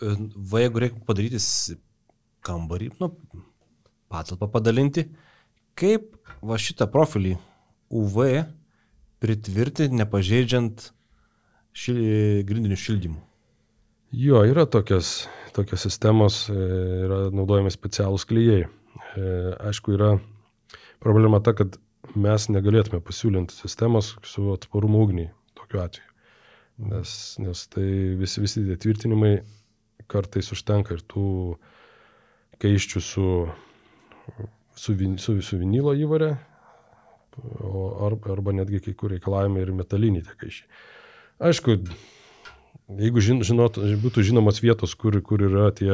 jeigu reikia padaryti kambarį, patalpą padalinti, kaip va šitą profilį UV pritvirtinti, nepažeidžiant grindinių šildymų? Jo, yra tokios sistemos, yra naudojami specialūs klijai. Aišku, yra problema ta, kad mes negalėtume pasiūlinti sistemos su atsparumu ugniai tokiu atveju. Nes tai visi tie tvirtinimai kartais užtenka ir tų kaiščių su vinilo įvare, arba netgi kai kur reikalavimai ir metaliniai tie kaiščiai. Aišku, jeigu būtų žinomos vietos, kur yra tie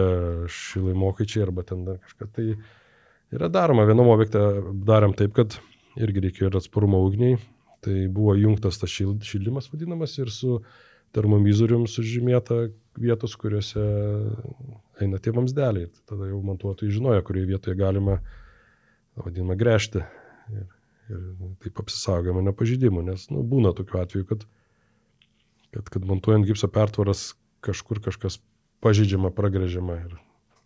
šilai mokaičiai arba ten dar kažką, tai yra daroma. Vienam objekte darėm taip, kad irgi reikėjo ir atsparumo ugniai. Tai buvo jungtas tas šildymas vadinamas ir su termovizorium sužymėta vietos, kuriuose eina tie vamzdeliai. Tada jau montuotojai žinojo, kurioje vietoje galima, vadinama, gręžti. Ir taip apsisaugojama nepažeidimų, nes būna tokių atvejų, kad montuojant gipso pertvaras kažkur kažkas pažeidžiama, pragręžiama ir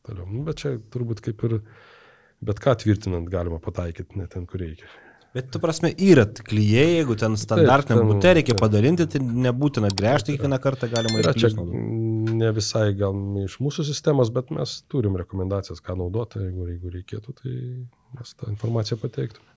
toliau. Bet čia turbūt kaip ir bet ką tvirtinant galima pataikyti, ne ten, kur reikia. Bet tu prasme, yra klijai, jeigu ten standartinę butę reikia padalinti, tai nebūtina gręžti kiekvieną kartą, galima ir čia ne visai gal iš mūsų sistemos, bet mes turim rekomendacijas, ką naudoti, jeigu reikėtų, tai mes tą informaciją pateiktume.